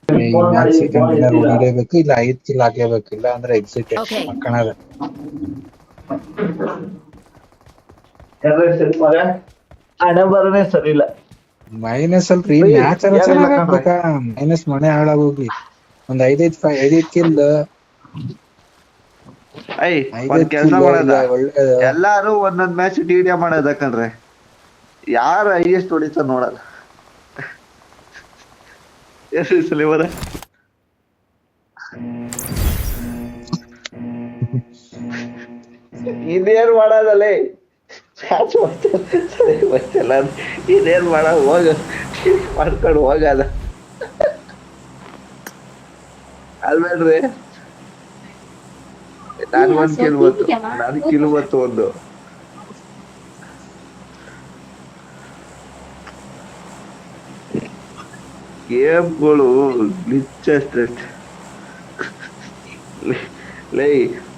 ಈ match second winner ಹೊಡಿಲೇಬೇಕು, ಇಲ್ಲ 5 kill ಆಗ್ಲೇಬೇಕು, ಇಲ್ಲ ಅಂದ್ರೆ ಎಕ್ಸಿಟ್ ಮಕ್ಕಣದ. ಹಣೆ ಬರನೇ ಸರಿ ಇಲ್ಲ. ಮೈನಸ್ ಅಲ್ರಿ, ಮ್ಯಾಚ್ ಎಲ್ಲ ಚೆನ್ನಾಗ್ ಆಗ್ಬೇಕಾ? ಮೈನಸ್ ಮನೆ ಹಾಳಾಗೋಗಿ ಒಂದ್ 5 ಕಿಲ್ ಒಂದ್ ಕೆಲ್ಸ ಮಾಡೋದ, ಎಲ್ಲಾರು ಒಂದೊಂದ್ ಮ್ಯಾಚ್ ಟಿಡಿಯ ಮಾಡೋದ ಕಣ್ರೆ. ಯಾರು ಹೈಯೆಸ್ಟ್ ಹೊಡಿತ ನೋಡಲ್ಲ. ಬರ ಇದೇನ್ ಮಾಡೋದಲ್ಲೇ, ಇದೇನ್ ಮಾಡ ಹೋಗ ಮಾಡ್ಕೊಂಡು ಹೋಗದ ಅಲ್ಬೇಡ್ರಿ. ನನ್ಗೊಂದ್ ಕಿಲ್ಬತ್ತು, ನನ್ ಕಿಲ್ಬತ್ತು ಒಂದು. ಗೇಮ್ಗಳು ಗ್ಲಿಚ್ ಅಷ್ಟೇ. ಲೈ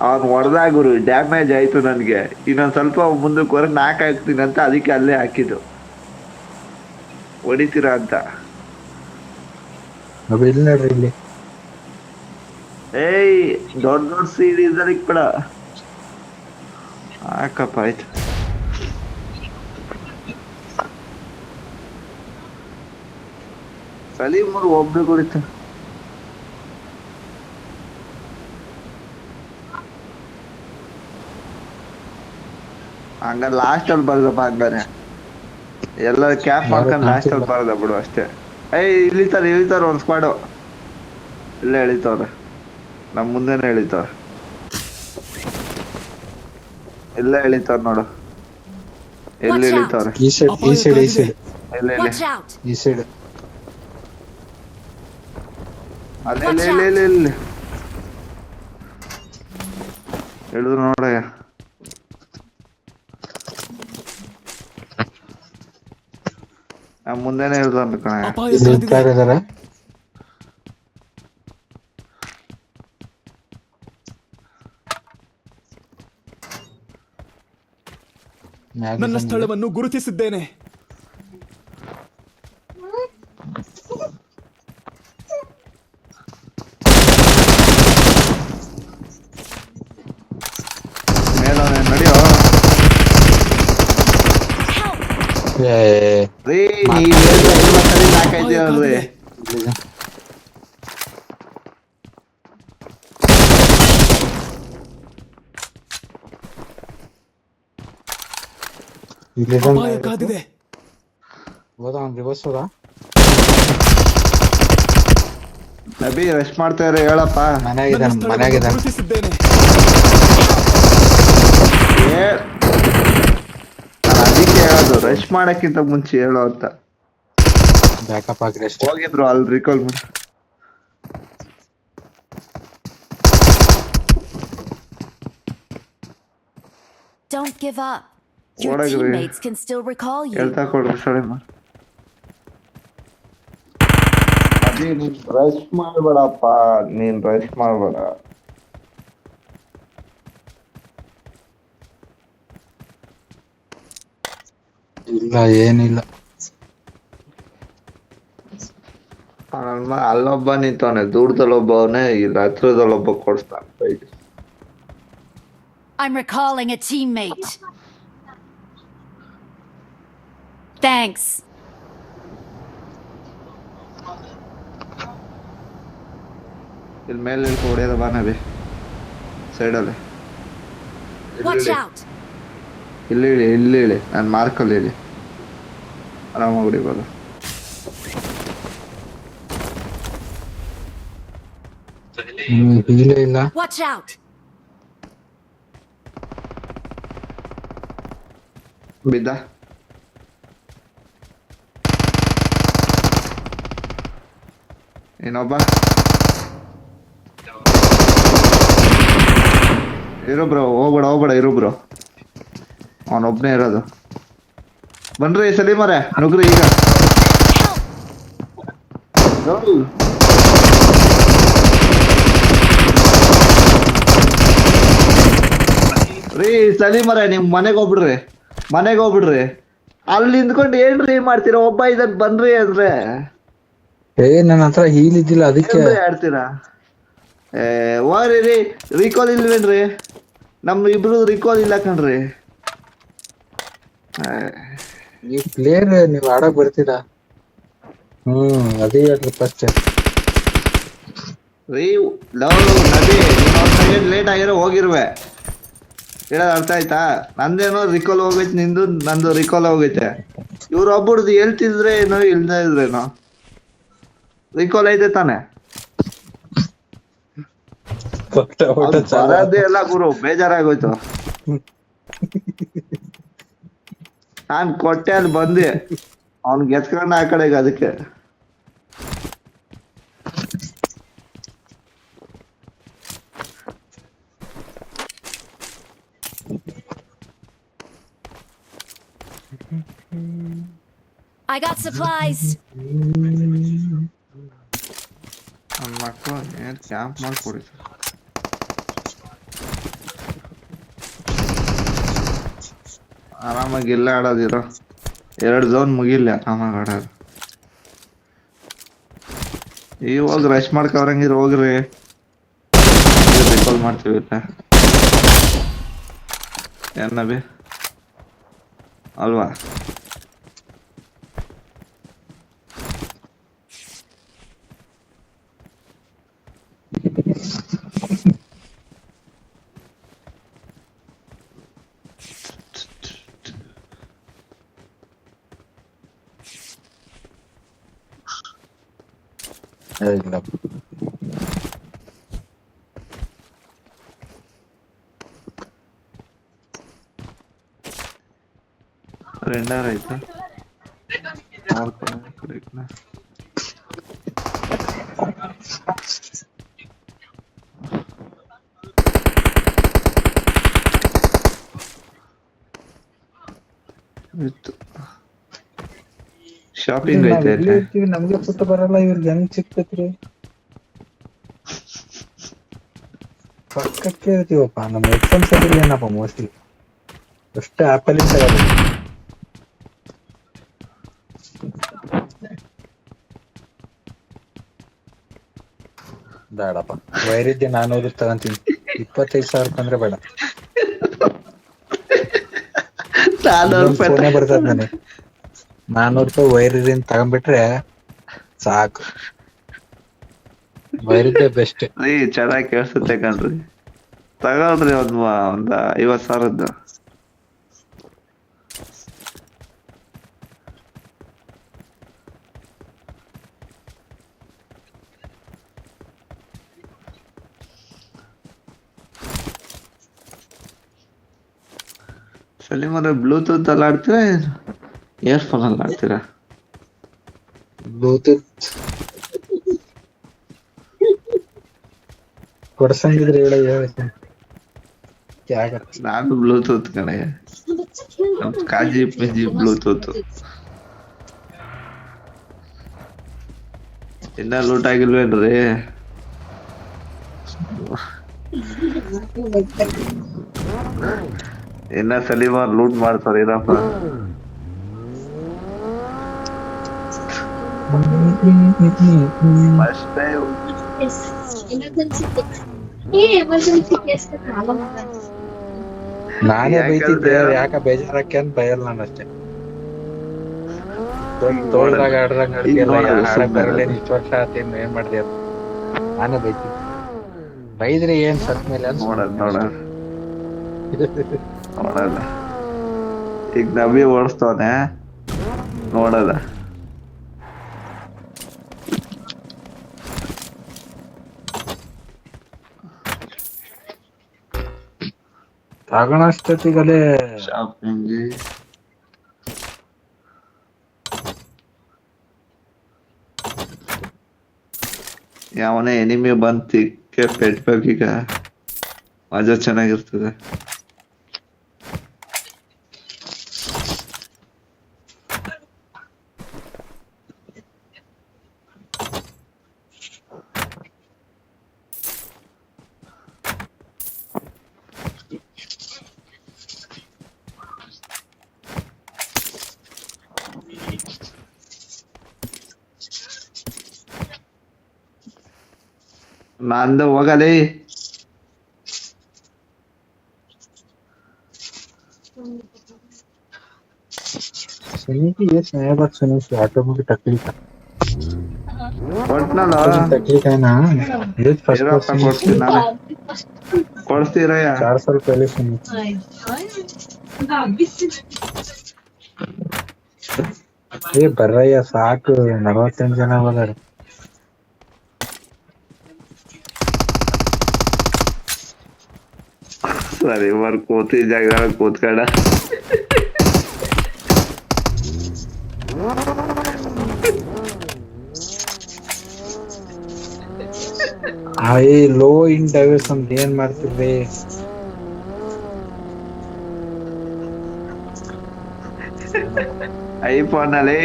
ಅವ್ನ್ ಹೊಡೆದಾಗ ಗುರು ಡ್ಯಾಮೇಜ್ ಆಯ್ತು ನನ್ಗೆ. ಇನ್ನೊಂದ್ ಸ್ವಲ್ಪ ಮುಂದಕ್ಕೆ ಹೊರ 4 ಹಾಕ್ತೀನಿ ಅಂತ ಅದಕ್ಕೆ ಅಲ್ಲೇ ಹಾಕಿದ್ದು, ಹೊಡಿತೀರಾ ಅಂತ. ಇಲ್ಲಿ ಏಯ್ ದೊಡ್ಡ ಸೀಡ್ ಇದ್ದಾರೆ ಇಕ್ಬೇಡ. ಹಾಕಪ್ಪ ಆಯ್ತು. ಸಲೀಮರು ಒಬ್ರು ಕುಡಿತ. ಹಂಗ ಲಾಸ್ಟ್ ಅಲ್ಲಿ ಬರ್ದಪ್ಪ. ಹಂಗಾರೆ ಎಲ್ಲ ಕ್ಯಾಪ್ ಮಾಡ್ಕೊಂಡು ಲಾಸ್ಟ್ ಅಲ್ಲಿ ಬರ್ದ ಬಿಡು ಅಷ್ಟೇ. ಇಳಿತಾರ ಒಂದ್ ಸ್ಕ್ವಾಡು ಇಲ್ಲೇ ಎಳಿತವ್ರೆ, ನಮ್ ಮುಂದೆನೆ ಎಳಿತವ್ರೆ. ಎಲ್ಲ ಎಳಿತವ್ರ ನೋಡು, ಎಲ್ಲಿ ಎಳಿತವ್ರೆ. ಈ ಸೈಡ್ ಈ ಸೈಡ್ ಅಲ್ಲಿ ಹೇಳಿದ್ರು ನೋಡಯ್ಯ. ಮುಂದೆನೆ ಹೇಳ್ದ ಕಣ. ನನ್ನ ಸ್ಥಳವನ್ನು ಗುರುತಿಸಿದ್ದೇನೆ. ಮೇಲವನೇ ನಡಿಯೋ. ನಾಲ್ಕೈದಲ್ರಿ ಕಾದಿದೆ. ನಬಿ ರೆಸ್ಟ್ ಮಾಡ್ತಾರೆ ಹೇಳಪ್ಪ. ಮನೆಯಾಗಿದ್ದಾನೆ. ನಾನು ಅದಕ್ಕೆ ಹೇಳೋದು, ರೆಸ್ಟ್ ಮಾಡಕ್ಕಿಂತ ಮುಂಚೆ ಹೇಳೋ ಅಂತ. ಬ್ಯಾಕಪ್ ಆಗ್ರಿ ಅಷ್ಟೇ. ಹೋಗಿದ್ರು ಅಲ್ಲಿ ರಿಕಾಲ್ ಮಾಡಿ. Don't give up. Your teammates can still recall you. ಹೇಳ್ತಾ ಕೊಡ್ರಿ ಸರಿ ಮಾಡಿ. ಅದೇ ನೀನ್ ರೆಸ್ಟ್ ಮಾಡ್ಬೇಡಪ್ಪ, ನೀನ್ ರೆಸ್ಟ್ ಮಾಡ್ಬೇಡ. ಇಲ್ಲ ಏನಿಲ್ಲ. ಅಲ್ಲೊಬ್ಬ ನಿಂತವನೆ, ದೂರದಲ್ಲೊಬ್ಬವನೇ, ಇಲ್ಲಿ ಹತ್ರದಲ್ಲೊಬ್ಬ ಕೊಡ್ಸ್ತಾನೆ. I'm recalling a teammate. Thanks. ಇಲ್ಲಿ ಮೇಲೆ ಹೊಡೆಯೋದ ಬಾನಬಿ ಸೈಡಲ್ಲಿ. Watch out. ಇಲ್ಲಿ ಇಳಿ, ನಾನು ಮಾರ್ಕಲ್ಲಿ ಇಳಿ, ಆರಾಮಾಗಿ ಹೊಡಿಬೋದು. ಇಲ್ಲ. Watch out. ಬಿದ್ದ. ಇನ್ನೊಬ್ಬ ಇರೋ ಬ್ರೋ, ಹೋಗ್ಬೇಡ ಇರು ಬ್ರೋ, ಅವನೊಬ್ನೇ ಇರೋದು. ಬನ್ರಿ ಸಲೀಮರೇ, ನುಗ್ರಿ ಈಗ. ರೀ ಸಲೀಮರೇ, ನಿಮ್ ಮನೆಗೆ ಹೋಗ್ಬಿಡ್ರಿ. ಅಲ್ಲಿ ನಿಂತ್ಕೊಂಡು ಏನ್ರಿ ಮಾಡ್ತೀರ? ಒಬ್ಬ ಇದನ್ ಬನ್ರಿ ಅಂದ್ರೆ ನನ್ನ ಹತ್ರ ಹೀಲ್ ಇದ್ದಿಲ್ಲ ಅದಕ್ಕೆ. ಏನ್ರಿ ಆಡ್ತೀರಾ? ರೀ ರಿಕಾಲ್ ಇಲ್ವೇನ್ರಿ? ನಮ್ ಇಬ್ರು ರಿಕಾಲ್ ಇಲ್ಲ ಕಣ್ರಿ. ನೀವ್ ಪ್ಲೇಯರ್, ನೀವ್ ಆಡಕ್ ಬರ್ತೀರಾ? ಅದೇ ಹೇಳ್ರಿ ಫಸ್ಟ್. ರೀ ಲವ್ ನಬಿ, ನೀನ್ 1 ಸೆಕೆಂಡ್ ಲೇಟ್ ಆಗಿರೋ ಹೋಗಿರುವೆ. ಹೇಳೋದ್ ಅರ್ಥ ಆಯ್ತಾ? ನಂದೇನೋ ರಿಕಾಲ್ ಹೋಗೈತೆ, ನಂದು ರಿಕಾಲ್ ಹೋಗೈತೆ. ಇವ್ರು ಒಬ್ಬರದು ಹೇಳ್ತಿದ್ರೆ ಏನೋ ಇಲ್ದೇ ಇದ್ರೇನೋ. ರಿಕಾಲ್ ಐತೆ ತಾನೆ? ಬರೋದೇ ಎಲ್ಲ ಗುರು, ಬೇಜಾರಾಗೋಯ್ತು. ನಾನ್ ಕೊಟ್ಟೆ ಅಲ್ಲಿ ಬಂದೆ, ಅವ್ನ್ ಗೆತ್ಕೊಂಡ ಆ ಕಡೆಗೆ. ಅದಕ್ಕೆ I got supplies. ನನ್ನ ಮಕ್ಕಳು ಏನ್ ಕ್ಯಾಂಪ್ ಮಾಡ್ಕೊಡಿ. ಆರಾಮಾಗಿ ಇಲ್ಲ ಆಡೋದಿರೋ, 2 ಝೋನ್ ಮುಗಿಲ್ಲ ಆರಾಮಾಗಿ ಆಡೋದು. ಇವಾಗ ರಶ್ ಮಾಡ್ಕೊರಂಗಿರ ಹೋಗ್ರಿ, ರಿಕಾಲ್ ಮಾಡ್ತೀವಿ. ಇಲ್ಲ ಏನಬಿ ಅಲ್ವಾ? ಇಲ್ಲ ರೆಂಡರ್ ಆಯ್ತಾ? ಶಾಪಿಂಗ್ ಐತೆ. ನಮ್ಗೆ ಫುಟ್ ಬರಲ್ಲ, ಇವ್ರಿಗೆ ಹೆಂಗ್ ಸಿಕ್ತೈತ್ರಿ? ಪಕ್ಕಕ್ಕೆ ಇರ್ತೀವಪ್ಪ, ನಮ್ಮ ಎಕ್ಸಾಮ್ಸ್ ಅಲ್ಲಿ ಏನಪ್ಪ ಮೋಸ್ಟ್ಲಿ ಅಷ್ಟೇ ಆಪಲ್ ಇಂದ ಬೇಡಪ್ಪ. ವೈರಿದ್ದೆ 400 ತಗೊಂತೀನಿ, 25,000 ಬಂದ್ರೆ ಬೇಡ. ಫೋನೇ ಬರ್ತದ ನನಗೆ. 400 ರೂಪಾಯಿ ವೈರಿಂದ ತಗೊಂಡ್ಬಿಟ್ರೆ ಸಾಕು. ವೈರಿದ್ದೆ ಬೆಸ್ಟ್. ಚೆನ್ನಾಗಿ ಕೇಳಿಸುತ್ತೆ ಕಣ್ರಿ. ತಗೊಳ್ರಿ ಒಂದ್ 50,000. ಸಲೀಮರ ಬ್ಲೂಟೂತ್ ಅಲ್ಲಿ ಆಡ್ತೀರಾ, ಇಯರ್ಫೋನ್ ಅಲ್ಲಿ ಆಡ್ತೀರಾ? ಬ್ಲೂಟೂತ್ ಕೊಡ್ಸಂಗಿದ್ರೆ ಹೇಳ. ನಾನು ಬ್ಲೂಟೂತ್ ಕಣೆ, ನಮ್ ಕಾಜಿ ಪಿಜಿ ಬ್ಲೂಟೂತ್. ಇನ್ನ ಲೂಟ್ ಆಗಿಲ್ವೇನ್ರಿ? ಇನ್ನ ಸಲೀಮಾರ್ ಲೂಟ್ ಮಾಡ್ತಾರೆ ಇರಪ್ಪ. ನಾನೇ ಬೈತಿದ್ದೆ, ಯಾಕ ಬೇಜಾರಕ್ಕೆ ಅಂತ ಬಯಲ್ ನಾನು ಅಷ್ಟೇ. ತೋಳ್ದಾಗ ಆಡ್ದಂಗ ಇಷ್ಟು ವರ್ಷ ಆತೇನು ಏನ್ ಮಾಡಿದೆ ಅಂತ ನಾನೇ ಬೈತಿದ್ದೆ. ಬೈದ್ರೆ ಏನ್ ಸತ್ ಮೇಲೆ ನೋಡೋಣ. ಈಗ ನಬಿ ಓಡಿಸ್ತವನೆ, ನೋಡದ. ತಗೊಳಷ್ಟೊತ್ತಿಗಲೇ ಶಾಪಿಂಗ್ ಯಾವನೇ ಎನಿಮಿ ಬಂತಿಕ್ಕೆ ಪೆಟ್ಬೇಕೀಗ, ಮಜಾ ಚೆನ್ನಾಗಿರ್ತದೆ. ನಂದು ಹೋಗಲಿ. सुनीति ये स्नेहबाद सुनी थी ऑटो में भी तकलीफ ಕೊಟ್ನಲ್ಲ तकलीफ है ना ये फर्स्ट ಇರಪ್ಪ पर्सन ಕೊಡ್ತೀನಿ ನಾನೇ. ಕೊಡ್ತೀರಯ್ಯ. 4 साल पहले सुनी थी ये ಬರ್ರಯ್ಯ ಸಾಕು 48 ಜನ ಹೋದಾರೆ. ಸರಿ ಕೂತಿ ಜಾಗ ಕೂತ್ಕಡ. ಹಾಯ್ ಲೋ ಇನ್ ಡೈವರ್ಸ್ ಅಂತ ಏನ್ ಮಾಡ್ತಿದ್ರಿ? ಐಫೋನ್ ಅಲ್ಲಿ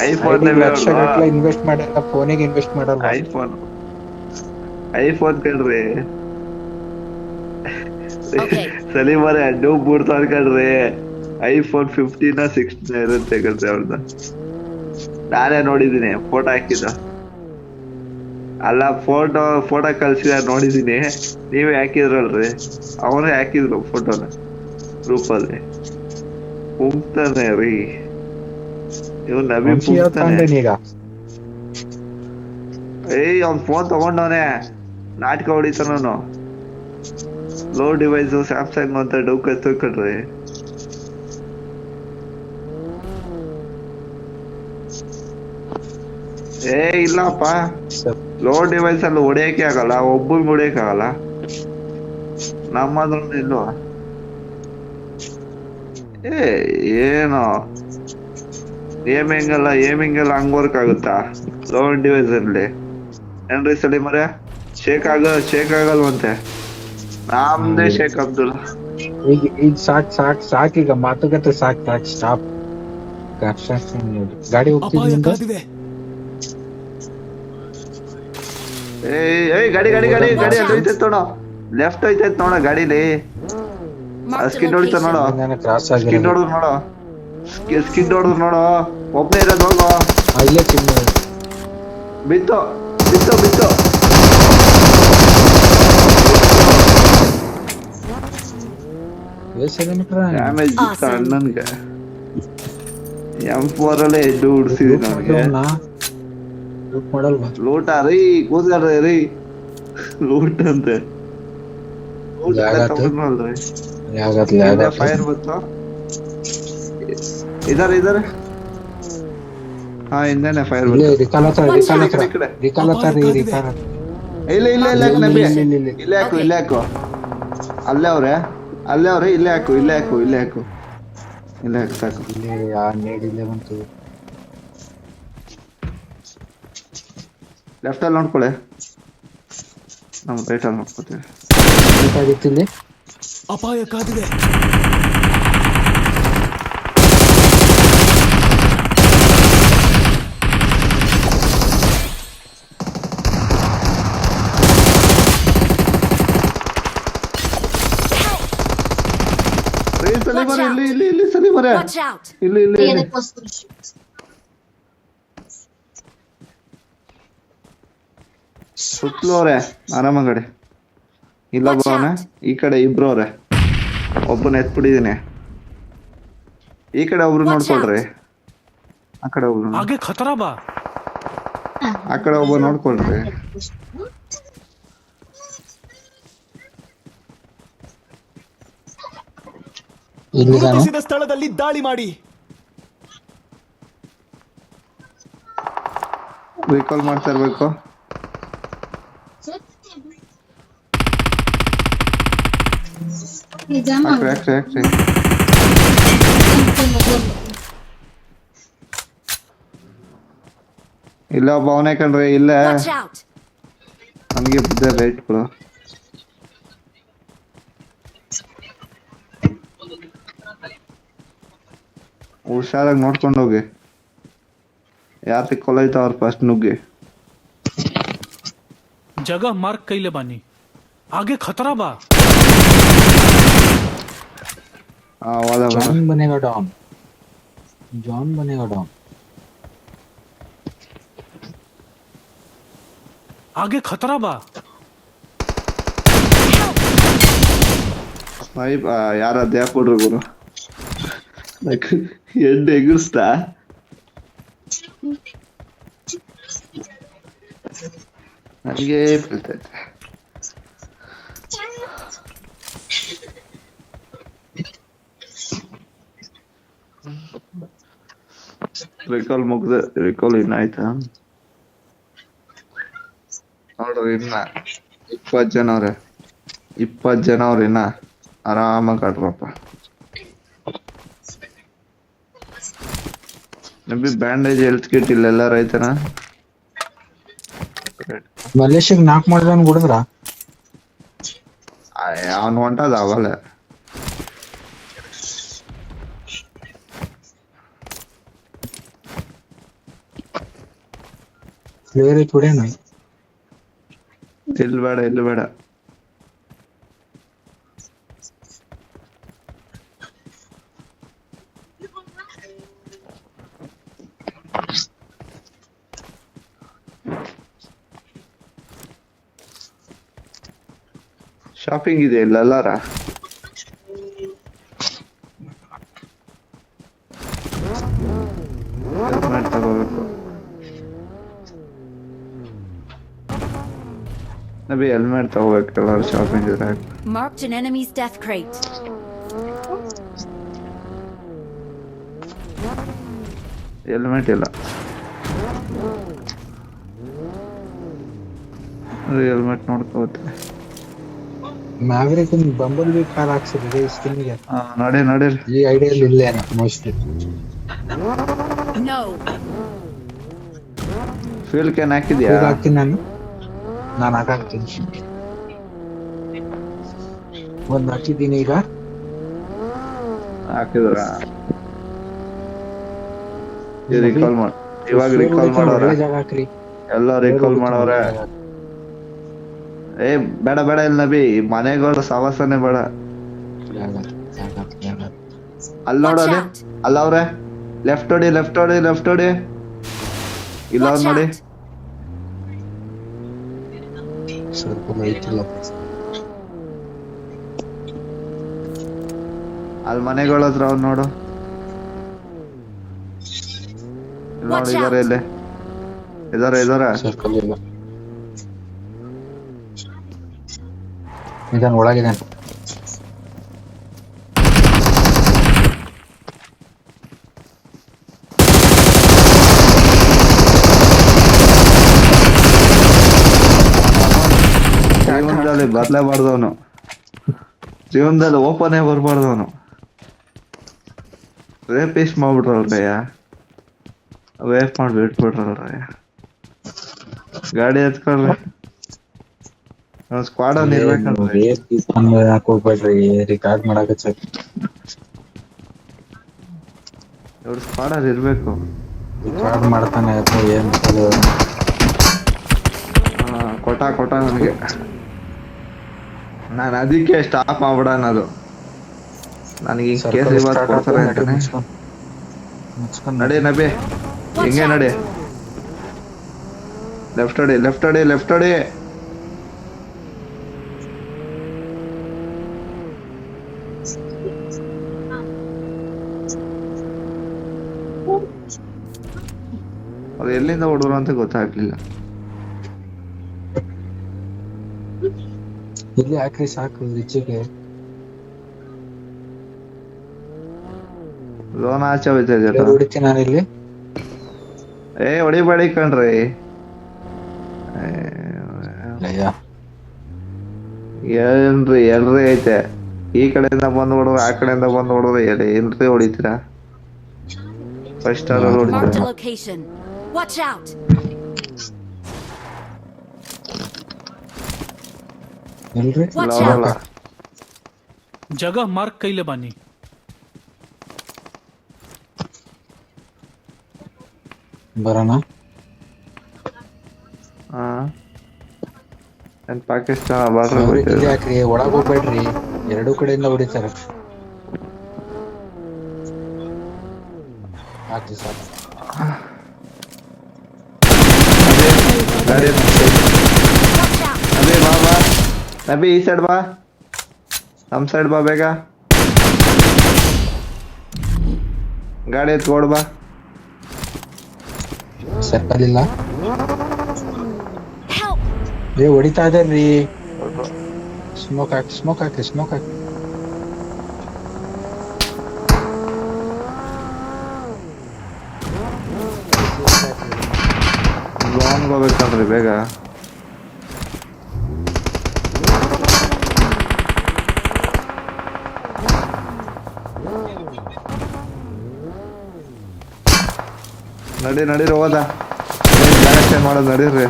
ಐಫೋನ್ ಲಕ್ಷಗಟ್ಟಲೆ ಇನ್ವೆಸ್ಟ್ ಮಾಡಲ್ಲ, ಫೋನಿಗೆ ಇನ್ವೆಸ್ಟ್ ಮಾಡಲ್ಲ. ಐಫೋನ್ ಕಣ್ರಿ. Okay. ಸಲೀಮರೇ ನೀವು ಬೂಡ್ತಾ ಕಣ್ರಿ. ಐಫೋನ್ 15 16 ಇರುತ್ತೆ ಕಣ್ರಿ ಅವ್ರದ್ದು. ನಾನೇ ನೋಡಿದೀನಿ ಫೋಟೋ ಹಾಕಿದ್ದು. ಅಲ್ಲ ಫೋಟೋ ಕಳ್ಸಿದ ನೋಡಿದೀನಿ. ನೀವೇ ಹಾಕಿದ್ರಲ್ರಿ, ಅವನೇ ಹಾಕಿದ್ರು ಫೋಟೋನ ಗ್ರೂಪಲ್ಲಿ. ಪುಂಕ್ತಾನೆ ರೀ ಇವ್ ನಬಿ ಪುಂಕ್ತಾನೆ. ಏಯ್ ಅವ್ನ್ ಫೋನ್ ತಗೊಂಡವನೆ ನಾಟಕ ಹೊಡಿತಾನು. ಲೋ ಡಿವೈಸ್ ಸ್ಯಾಮ್ಸಂಗ್ ಅಂತ ಡೌಕ್ ಕಟ್ರಿ. ಏ ಇಲ್ಲಪ್ಪ, ಲೋ ಡಿವೈಸ್ ಅಲ್ಲಿ ಹೊಡಿಯಕ್ಕೆ ಆಗಲ್ಲ, ಒಬ್ಬರಿಗೆ ಹೊಡಿಯಕ್ಕೆ ಆಗಲ್ಲ. ನಮ್ಮದ್ರಲ್ಲಿ ಇಲ್ವಾ? ಏನೋ ಏಮಿಂಗ್ ಎಲ್ಲ ಹಂಗ್ ವರ್ಕ್ ಆಗುತ್ತಾ ಲೋ ಡಿವೈಸ್ ಅಲ್ಲಿ? ಏನ್ರಿ ಸಲೀಮರೇ, ಶೇಕ್ ಆಗಲ್ವಂತೆ. ನಮ್ದೇ ಶೇಕ್ ಅಬ್ದುಲ್. ಈಗ ಸಾಕೀಗ ಮಾತುಕತೆ ಸಾಕ್ ಸ್ಟಾಪ್. ಗಾಡಿ ಅಪಾಯ ಹೋಗ್ತಿದ್ದ ಕಾದಿದೆ. ಏಯ್ ಗಾಡಿ ಅಲ್ಲಿ ಹೋಯ್ತೈತ್ ನೋಡೋ, ಲೆಫ್ಟ್ ಹೋಯ್ತೈತ್ ನೋಡೋ ಗಾಡಿಲಿ. Mark the ಸ್ಕಿಡ್ ಹೊಡಿತ ನೋಡೋ, location. ಕ್ರಾಸ್ ಸ್ಕಿಡ್ ಹೊಡೆದ್ರು ನೋಡೋ. ಒಬ್ನೇ ಇರೋದು ಹೋಗೋ. ಇಲ್ಲೇ ಚಿನ್ನ ಬಿತ್ತು ಡ್ಯಾಮೇಜ್ ಬಿತ್ತು ಅಣ್ಣನ್ಗೆ. M4 ಅಲ್ಲೇ ಎದ್ದು ಉಡ್ಸಿದೀನಿ ಅವ್ನಿಗೆ. ಮಾಡಲ್ವಾ? ಲೂಟ ರೀ ಕೂತ್ಕೊಳ್ರಿ ರೀ, ಲೂಟ್ ಅಂತೆ. ಫೈರ್ ಬಂತು. ಇದಾರೆ ಹಾ ಹಿಂದೆನೆ ಫೈರ್ ಬಂತು. ಇಲ್ಲ ಇಲ್ಲೇ ಹಾಕು. ಅಲ್ಲೇ ಅವ್ರೆ ಇಲ್ಲೇ ಹಾಕು ಸಾಕು. ಲೆಫ್ಟ್ ಅಲ್ಲಿ ನೋಡ್ಕೊಳ್ಳಿ, ನಾವು ರೈಟ್ ಅಲ್ಲಿ ನೋಡ್ಕೊತೀವಿ. ಅಪಾಯ ಕಾದಿದೆ. ಇಲ್ಲಿ ಸಲೀಮರೇ, Watch out. ಇಲ್ಲಿ ಸುತ್ತಲೂ ಅವ್ರೆ ಆರಾಮಗಡೆ. ಇಲ್ಲೊಬ್ಬ ಅವನೆ, ಈ ಕಡೆ ಇಬ್ರು ಅವ್ರೆ. ಒಬ್ಬನ ಎತ್ಬಿಟ್ಟಿದೀನಿ. ಈ ಕಡೆ ಒಬ್ರು ನೋಡ್ಕೊಳ್ರಿ, ಆ ಕಡೆ ಒಬ್ರು ನೋಡ್ಕೊಳ್ರಿ. ಗುರುತಿಸಿದ ಸ್ಥಳದಲ್ಲಿ ದಾಳಿ ಮಾಡಿ. ರೀಕಾಲ್ ಮಾಡ್ತಾ ಇರ್ಬೇಕು. ಹಾಕ್ರಿ. ಇಲ್ಲ ಒಬ್ಬ ಅವನೇ ಕಣ್ರಿ, ಇಲ್ಲ Watch out. ನನ್ಗೆ ಬಿದ್ದ ರೈಟ್ ಕೊಡು. ಹುಷಾರಾಗಿ ನೋಡ್ಕೊಂಡು ಹೋಗಿ, ಯಾರು ಕೊಲೈತ ಅವ್ರ ಫಸ್ಟ್ ನುಗ್ಗಿ. जगह मार्क कइले बानी, आगे खतरा बा. जॉन बनेगा डॉन. आगे खतरा बा. ಯಾರ ಅದೇ ಕೊಡ್ರು ಗುರು ಎಣ್ಣೆ ಎಗುರಿಸ್ತಾ ನನಗೆ ಬೀಳ್ತೈತೆ. ರಿಕಾಲ್ ಮುಗ್ದ ರಿಕಾಲ್ ಇನ್ನಾಯ್ತಾ ನೋಡ್ರಿ ಇನ್ನ 20 ಜನ ಅವ್ರೆ ಇನ್ನ ಆರಾಮಾಗಿ ಆಡ್ರಪ್ಪ. ನಬಿ ಬ್ಯಾಂಡೇಜ್ ಹೆಲ್ತ್ ಕಿಟ್ ಇಲ್ಲೆಲ್ಲ ರೈತನ ಮಲೇಶಿಯಾಗ ನಾಕ್ ಮಾಡಿದವನ್ ಗುಡಿದ್ರ ಅವನ್ ಹೊಂಟದ ಅವಲ್ಲ ಫ್ಲೇವರ್ ಐತ್ ಹೊಡ್ಯಾನ. ಇಲ್ಲಿ ಬೇಡ ಶಾಪಿಂಗ್ ಇದೆ ಇಲ್ಲೆಲ್ಲಾರ ಹೆಲ್ಮೆಟ್ ತಗೋಬೇಕು. ನಬಿ ಹೆಲ್ಮೆಟ್ ತಗೋಬೇಕು ಎಲ್ಲಾರು ಶಾಪಿಂಗ್ ಇದ್ರೆ. Marked an enemy's death crate. Helmet ಇಲ್ಲ ಹೆಲ್ಮೆಟ್ ನೋಡ್ಕೋತೆ. ಮ್ಯಾವ್ರಿಕ್ ಬಂಬಲ್ ಬಿ ಕಾರ್ ಹಾಕ್ಸಿದ್ರೆ ಸ್ಕಿನ್ಗೆ ನಡೀರಿ ಈ ಐಡಿಯಲ್ಲಿ ಇಲ್ಲೇ ಮೋಸ್ಟ್ಲಿ No. ಫ್ಯೂಲ್ ಕ್ಯಾನ್ ಹಾಕಿದ್ಯಾ? ಹಾಕ್ತೀನಿ ನಾನು ಹಾಕಾಕ್ತೀನಿ. ಒಂದ್ ಹಾಕಿದ್ದೀನಿ ಈಗ. ಹಾಕಿದ್ರ ರಿಕಾಲ್ ಮಾಡಿ ಇವಾಗ ರಿಕಾಲ್ ಮಾಡೋರ ಜಾಗ ಹಾಕ್ರಿ. ಎಲ್ಲ ರಿಕಾಲ್ ಮಾಡವ್ರೆ. ಏ ಬೇಡ ಇಲ್ಲ ನಬಿ ಮನೆಗಳ ಸವಾಸನೆ ಬೇಡ. ಅಲ್ಲಿ ನೋಡೋದು ಅಲ್ಲ ಅವ್ರೆ ಲೆಫ್ಟ್ ಹೊಡಿ ಇಲ್ಲ ಅವ್ರು ನೋಡಿ ಅಲ್ಲಿ ಮನೆಗಳ ಹತ್ರ ಅವ್ರು ನೋಡು ನೋಡಿ ಇದಾರೆ ಸರ್ಕಲ್ ಇಲ್ಲ ಇದನ್ ಒಳಗಿದೆ. ಜೀವನದಲ್ಲಿ ಬರ್ಲೇಬಾರ್ದವನು, ಜೀವನದಲ್ಲಿ ಓಪನೇ ಬರ್ಬಾರ್ದವನು. ರೇಪಿಸ್ಟ್ ಮಾಡ್ಬಿಟ್ರಲ್ರಯ್ಯ, ವೇಪ್ ಮಾಡಿ ಬಿಟ್ಬಿಟ್ರಲ್ರಯ್ಯ. ಗಾಡಿ ಎತ್ಕೊಳ್ರಿ, ಸ್ಕ್ವಾಡ್ ಅಲ್ಲಿ ಇರ್ಬೇಕಲ್ರಿ. ಹೋಗ್ಬೇಡ್ರಿ ರಿಕಾರ್ಡ್ ಮಾಡಕ ಇವ್ರು ಸ್ಕ್ವಾಡ್ ಅಲ್ಲಿ ಇರ್ಬೇಕು. ರಿಕಾರ್ಡ್ ಮಾಡ್ತಾನೆ ಏನ್ ಕೊಟ್ಟ ನನಗೆ. ನಾನು ಅದಕ್ಕೆ ಸ್ಟಾಪ್ ಮಾಡ್ಬಿಡ ಅನ್ನೋದು. ನನಗೆ ಈ ಕೇಸ್ ಇವತ್ತು ಕೊಡ್ತಾರೆ ಅಂತಾನೆ. ನಡಿ ನಬಿ ಹಿಂಗೆ ನಡಿ, ಲೆಫ್ಟ್ ಅಡಿ. ಅದು ಎಲ್ಲಿಂದ ಹೊಡೋರು ಅಂತ ಗೊತ್ತಾಗ್ಲಿಲ್ಲ. ಇಲ್ಲಿ ಹಾಕ್ರಿ ಸಾಕು ರಿಚ್ಚಿಗೆ. ಲೋನ್ ಆಚೆ ಹೋಯ್ತಾ ಇದೆಯಲ್ಲ, ಹೊಡಿತೀನಿ ನಾನು ಇಲ್ಲಿ. ಹೊಡಿಬೇಡಿ ಕಣ್ರಿ. ಏನ್ರಿ ಎಲ್ರಿ ಐತೆ, ಈ ಕಡೆಯಿಂದ ಬಂದ್ ಹೊಡೋರು ಆ ಕಡೆಯಿಂದ ಬಂದ್ ಹೊಡೋರು ಏನ್ರಿ ಹೊಡಿತೀರಾ? ಫಸ್ಟ್ ಸ್ಟಾರ್ ಹೊಡಿತೀರಾ? Marked a location. Watch out. ಎಲ್ರಿ Watch ಇಲ್ಲ out. जगह मार्क कइले बानी. ಬರೋಣ. ಪಾಕಿಸ್ತಾನ ಬಾರ್ಡರ್ ಯಾಕ್ರಿ ಒಳಗ್ ಹೋಗ್ಬೇಡ್ರಿ, ಎರಡೂ ಕಡೆಯಿಂದ ಹೊಡಿತಾರ. ಹಾಕಿ ಸಾಕು. ನಬಿ ಬಾ, ನಬಿ ಈ ಸೈಡ್ ಬಾ. ನಮ್ ಸೈಡ್ ಬಾ ಬೇಗ. ಗಾಡಿ ಎತ್ಕೊಡ್ ಬಾ. ಸರ್ಕಲ್ ಇಲ್ಲ. Help! ಹೊಡಿತಾ ಇದಾರ್ರಿ. ಸ್ಮೋಕ್ ಹಾಕಿ. ಝೋನ್ ಹೋಗ್ಬೇಕಂದ್ರಿ ಬೇಗ. ನಡೀರಿ ಹೋದ ಡೈರೆಕ್ಷನ್ ಮಾಡೋದು ನಡೀರಿ.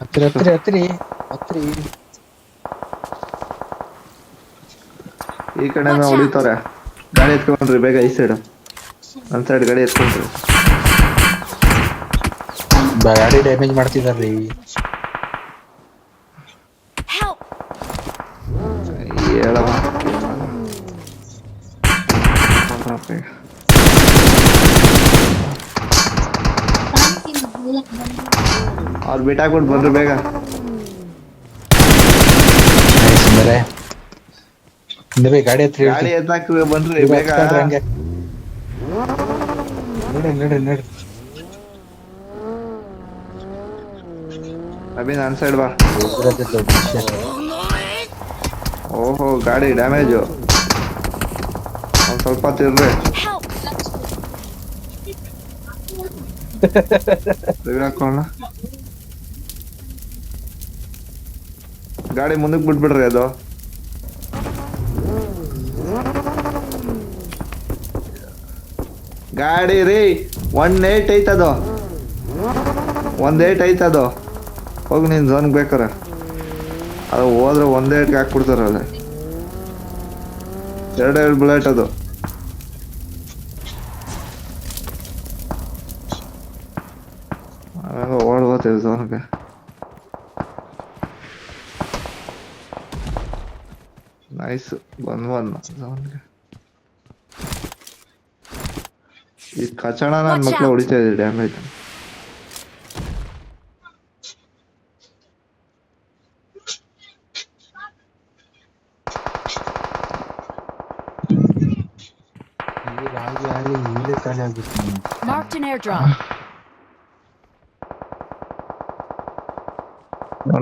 ಹತ್ರಿ. ಈ ಕಡೆ ಹೊಡಿತವ್ರೆ. ಗಾಡಿ ಎತ್ಕೊಂಡ್ರಿ ಬೇಗ ಈ ಸೈಡ್. ನನ್ ಸೈಡ್ ಗಾಡಿ ಎತ್ಕೊಂಡ್ರಿ. ಗಾಡಿ ಡ್ಯಾಮೇಜ್ ಮಾಡ್ತಿದಾರ್ರಿ. Help! ಹೇಳವ ಅವ್ರು ಬಿಟ್ಟಾಕ್ಬಿಟ್ಟು ಬಂದ್ರು ಬೇಗ. ಗಾಡಿ ಹತ್ರಿ. ಗಾಡಿ ಎತ್ತಾಕ್ರಿ ಬಂದ್ರಿ ಬೇಗ. ಹಂಗೆ ನಡ್ರಿ. ಅಭಿ ನನ್ ಸೈಡ್ ಬಾ. ಓಹೋ ಗಾಡಿ ಡ್ಯಾಮೇಜು. ಒಂದ್ ಸ್ವಲ್ಪ ತಿರ್ರಿ. Help! ಹಾಕೋಣ. ಗಾಡಿ ಮುಂದಕ್ಕೆ ಬಿಟ್ಬಿಡ್ರಿ ಅದು. ಗಾಡಿ ರೀ 1-8 ಐತದು. 1-8 ಐತದು. ಹೋಗಿ ನೀನ್ ಝೋನ್ಗೆ ಬೇಕಾರೆ. ಅದು ಹೋದ್ರೆ 1-8 ಹಾಕ್ಬಿಡ್ತಾರ ಅಲ್ಲ. 2 ಬುಲೆಟ್ ಅದು. ಓಡ್ಬೋತೀವಿ ಝೋನ್ಗೆ. ನೈಸ್ ಬಂದ್ ಝೋನ್ಗೆ. ಈ ಕಚಡ ನನ್ನ ಮಕ್ಳು ಹೊಡಿತಾ ಇದೆ ಡ್ಯಾಮೇಜ್. Marked an airdrop.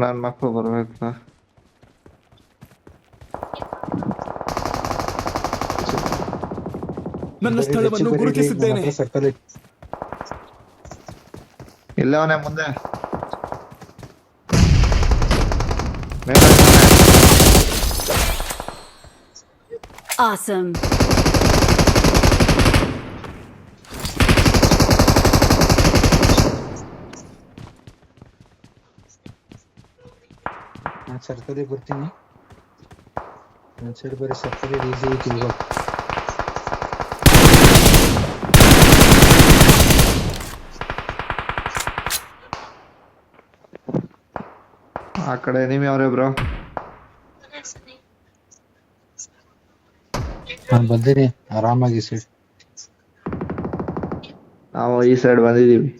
ನನ್ನ ಮಕ್ಳು ಬರ್ಬೇಕು. ನನ್ನ ಸ್ಥಳವನ್ನು ಗುರುತಿಸಿದ್ದೇನೆ. ಇಲ್ಲವನೇ ಮುಂದೆ. Awesome. ನಾನು ಸರ್ಕಲ್ ಬರ್ತೀನಿ. ನನ್ನ ಸೈಡ್ ಬರೀ ಸರ್ಕಲ್ ಈಸಿ ಐತಿ ಇವಾಗ. ಆ ಕಡೆ ಎನಿಮಿ ಅವ್ರೆ ಬ್ರೋ. ನಾನು ಬಂದಿನಿ ಆರಾಮಾಗಿ ಸೈಡ್. ನಾವು ಈ ಸೈಡ್ ಬಂದಿದೀವಿ.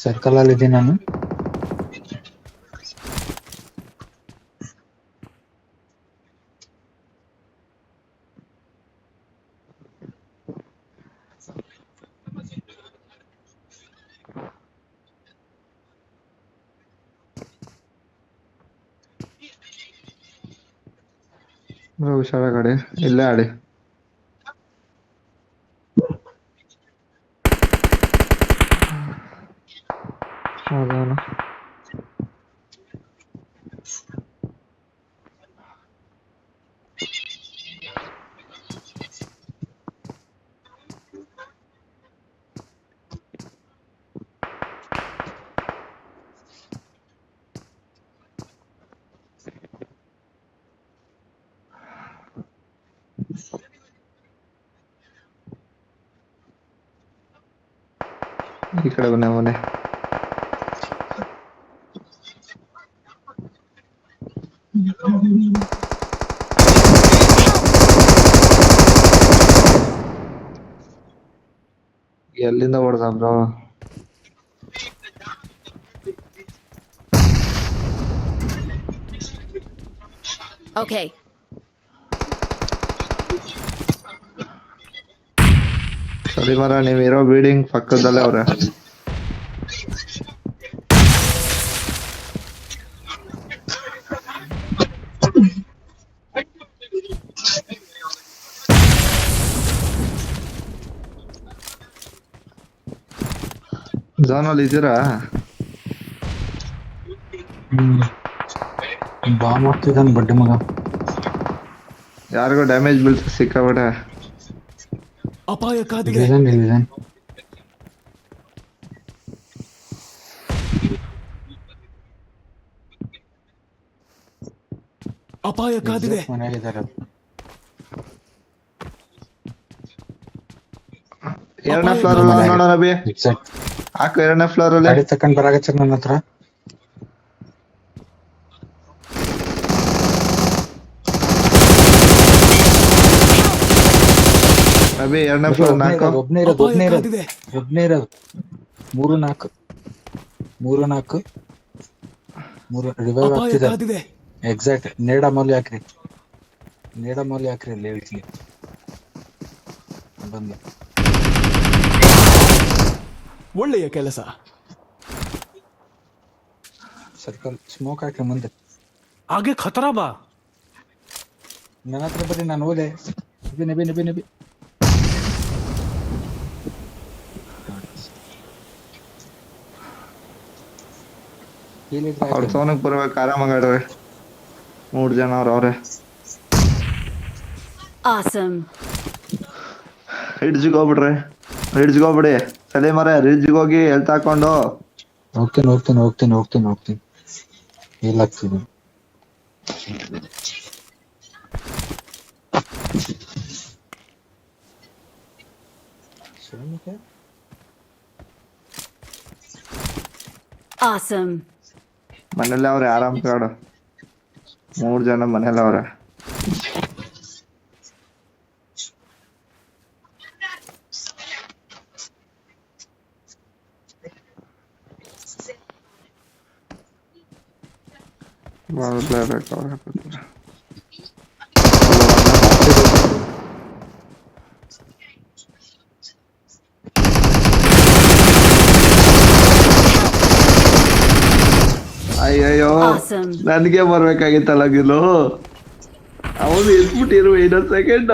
ಸರ್ಕಲ್ ಅಲ್ಲಿ ಇದ್ದೀನಿ ನಾನು. ಹುಷಾರ ಕಡೆ ಇಲ್ಲೇ ಆಡಿ. ಹೌದಾ ಈ ಕಡೆ ಬನ್ನಿ ಮನೆ. ಎಲ್ಲಿಂದ ಹೊಡೆದ ಬ್ರೋ? Okay. ಸರಿ ಮರ ನೀವಿರೋ ಬಿಲ್ಡಿಂಗ್ ಪಕ್ಕದಲ್ಲೇ ಅವ್ರೆ. ಝೋನಲ್ಲಿ ಇದ್ದೀರಾ? ಬಾಂಬ್ ಹಾಕ್ತಿದ್ದಾನೆ ಬಡ್ಡಿ ಮಗ. ಯಾರಿಗೋ ಡ್ಯಾಮೇಜ್ ಬೀಳ್ತ ಸಿಕ್ಕಾಬಿಟ್ಟೆ. ಅಪಾಯ ಕಾದಿದೆ. ಇಲ್ಲಿದ್ದಾನೆ. ಅಪಾಯ ಕಾದಿದೆ. ಮನೆಯಾಗಿದ್ದಾರೆ. ಎರಡನೇ ಫ್ಲೋರ್ ಅಲ್ಲಿ ನೋಡೋ ರವಿ. ಹಾಕು ಎರಡನೇ ಫ್ಲೋರ್ ಅಲ್ಲಿ. ಗಾಡಿ ತಕೊಂಡ್ ಬರಾಕತ್ತಾರ ನನ್ನ ಹತ್ರ. ರವಿ ಎರಡನೇ ಫ್ಲೋರ್ ನಾಲ್ಕು. ಒಬ್ನೇ ಇರೋದು 3-4 ರಿವೈವ್ ಆಗ್ತಿದೆ. ಎಕ್ಸಾಕ್ಟ್ ನೇಡ ಮೌಲ್ಯ ಹಾಕ್ರಿ ಅಲ್ಲಿ ಹೇಳ್ತೀನಿ. ಬಂದ ಒಳ್ಳೆಯ ಕೆಲಸ. ಸರ್ಕಲ್ ಸ್ಮೋಕ್ ಹಾಕ್ರಿ ಮುಂದೆ. आगे खतरा बा. ನನ್ನ ಹತ್ರ ಬರ್ರಿ, ನಾನು ಹೋದೆ. ನಬಿ ಅವ್ರ ಸೋನಕ್ ಬರ್ಬೇಕು ಆರಾಮಾಗಾಡ್ರಿ. 3 ಜನ ಅವ್ರೆ. Awesome. ರಿಡ್ಜ್ಗೆ ಹೋಗ್ಬಿಡಿ. ಸಲಿ ಮರ ರಿಡ್ಜ್ಗೆ ಹೋಗಿ ಎಲ್ತ್ ಹಾಕೊಂಡು. ಹೋಗ್ತೀನಿ. ಎಲ್ಲಾಗ್ತೀನಿ. Awesome. ಮನೇಲಿ ಅವ್ರೆ ಆರಾಮ್ ಕಾಡು. 3 ಜನ ಮನೇಲಿ ಅವ್ರೆ. ಮಾಡ್ಲೇಬೇಕು ಅವ್ರ. ಅಯ್ಯಯ್ಯೋ, Awesome. ನನ್ಗೆ ಬರ್ಬೇಕಾಗಿತ್ತಲ್ಲ ಗಿಲು. ಅವನು ಎತ್ಬಿಟ್ಟಿರುವ ಇನ್ನೊಂದ್ ಸೆಕೆಂಡ್.